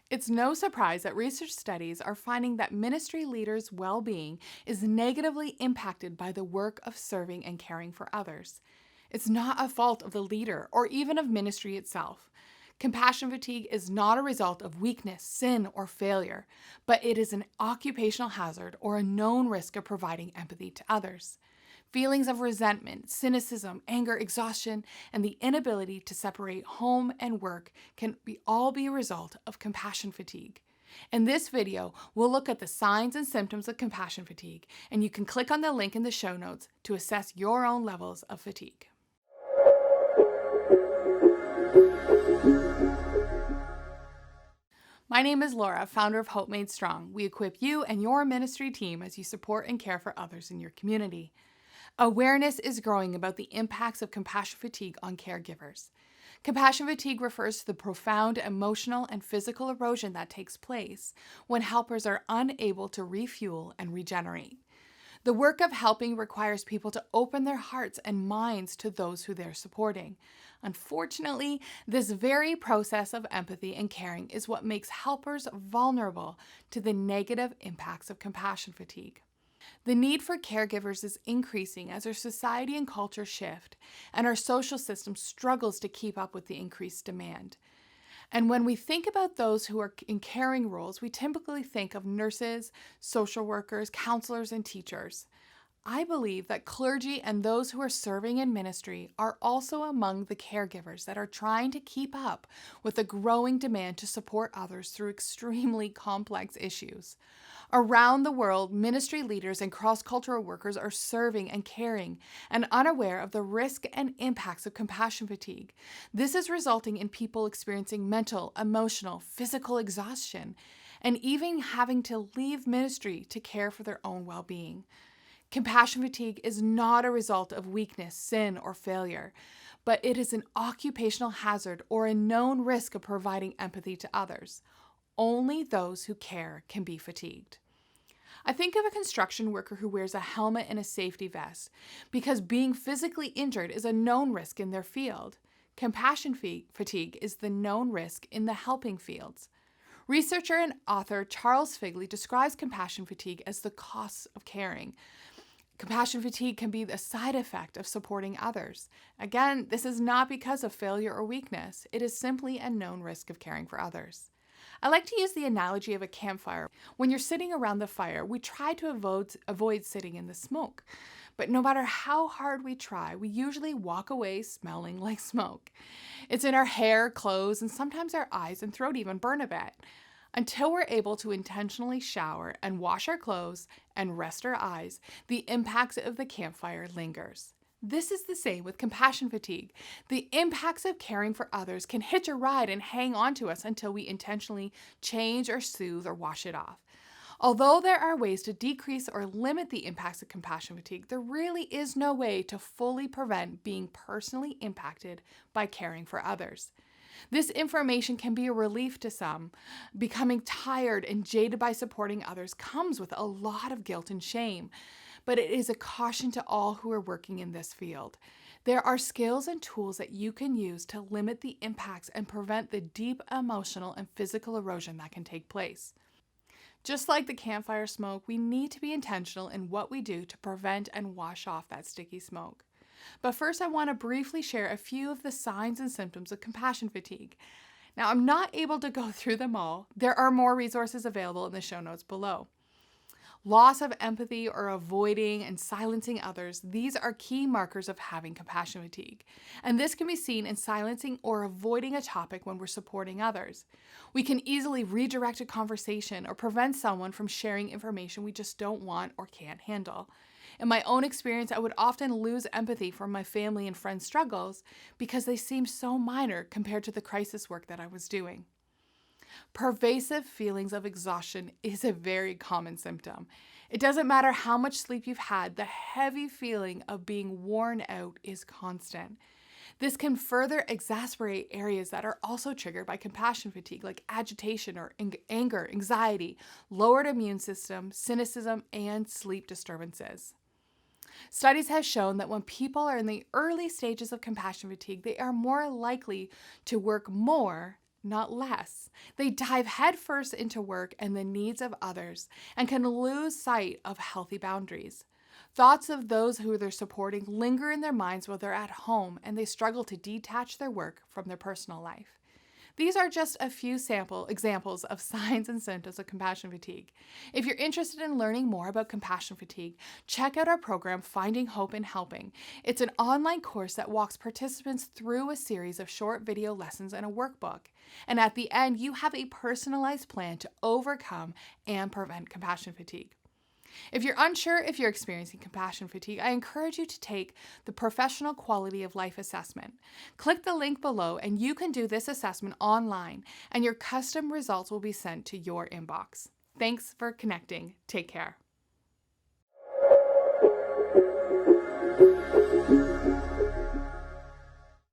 It's no surprise that research studies are finding that ministry leaders' well being is negatively impacted by the work of serving and caring for others. It's not a fault of the leader or even of ministry itself. Compassion fatigue is not a result of weakness, sin, or failure, but it is an occupational hazard or a known risk of providing empathy to others. Feelings of resentment, cynicism, anger, exhaustion, and the inability to separate home and work can all be a result of compassion fatigue. In this video, we'll look at the signs and symptoms of compassion fatigue, and you can click on the link in the show notes to assess your own levels of fatigue. My name is Laura, founder of Hope Made Strong. We equip you and your ministry team as you support and care for others in your community. Awareness is growing about the impacts of compassion fatigue on caregivers. Compassion fatigue refers to the profound emotional and physical erosion that takes place when helpers are unable to refuel and regenerate. The work of helping requires people to open their hearts and minds to those who they're supporting. Unfortunately, this very process of empathy and caring is what makes helpers vulnerable to the negative impacts of compassion fatigue. The need for caregivers is increasing as our society and culture shift, and our social system struggles to keep up with the increased demand. And when we think about those who are in caring roles, we typically think of nurses, social workers, counselors, and teachers. I believe that clergy and those who are serving in ministry are also among the caregivers that are trying to keep up with the growing demand to support others through extremely complex issues. Around the world, ministry leaders and cross-cultural workers are serving and caring and unaware of the risk and impacts of compassion fatigue. This is resulting in people experiencing mental, emotional, physical exhaustion, and even having to leave ministry to care for their own well-being. Compassion fatigue is not a result of weakness, sin, or failure, but it is an occupational hazard or a known risk of providing empathy to others. Only those who care can be fatigued. I think of a construction worker who wears a helmet and a safety vest because being physically injured is a known risk in their field. Compassion fatigue is the known risk in the helping fields. Researcher and author Charles Figley describes compassion fatigue as the costs of caring. Compassion fatigue can be a side effect of supporting others. Again, this is not because of failure or weakness. It is simply a known risk of caring for others. I like to use the analogy of a campfire. When you're sitting around the fire, we try to avoid sitting in the smoke. But no matter how hard we try, we usually walk away smelling like smoke. It's in our hair, clothes, and sometimes our eyes and throat even burn a bit. Until we're able to intentionally shower and wash our clothes and rest our eyes, the impacts of the campfire lingers. This is the same with compassion fatigue. The impacts of caring for others can hitch a ride and hang on to us until we intentionally change or soothe or wash it off. Although there are ways to decrease or limit the impacts of compassion fatigue, there really is no way to fully prevent being personally impacted by caring for others. This information can be a relief to some. Becoming tired and jaded by supporting others comes with a lot of guilt and shame, but it is a caution to all who are working in this field. There are skills and tools that you can use to limit the impacts and prevent the deep emotional and physical erosion that can take place. Just like the campfire smoke, we need to be intentional in what we do to prevent and wash off that sticky smoke. But first, I want to briefly share a few of the signs and symptoms of compassion fatigue. Now, I'm not able to go through them all. There are more resources available in the show notes below. Loss of empathy or avoiding and silencing others, these are key markers of having compassion fatigue. And this can be seen in silencing or avoiding a topic when we're supporting others. We can easily redirect a conversation or prevent someone from sharing information we just don't want or can't handle. In my own experience, I would often lose empathy for my family and friends' struggles because they seemed so minor compared to the crisis work that I was doing. Pervasive feelings of exhaustion is a very common symptom. It doesn't matter how much sleep you've had, the heavy feeling of being worn out is constant. This can further exacerbate areas that are also triggered by compassion fatigue, like agitation or anger, anxiety, lowered immune system, cynicism, and sleep disturbances. Studies have shown that when people are in the early stages of compassion fatigue, they are more likely to work more not less. They dive headfirst into work and the needs of others and can lose sight of healthy boundaries. Thoughts of those who they're supporting linger in their minds while they're at home, and they struggle to detach their work from their personal life. These are just a few examples of signs and symptoms of compassion fatigue. If you're interested in learning more about compassion fatigue, check out our program, Finding Hope in Helping. It's an online course that walks participants through a series of short video lessons and a workbook. And at the end, you have a personalized plan to overcome and prevent compassion fatigue. If you're unsure if you're experiencing compassion fatigue, I encourage you to take the Professional Quality of Life Assessment. Click the link below and you can do this assessment online, and your custom results will be sent to your inbox. Thanks for connecting. Take care.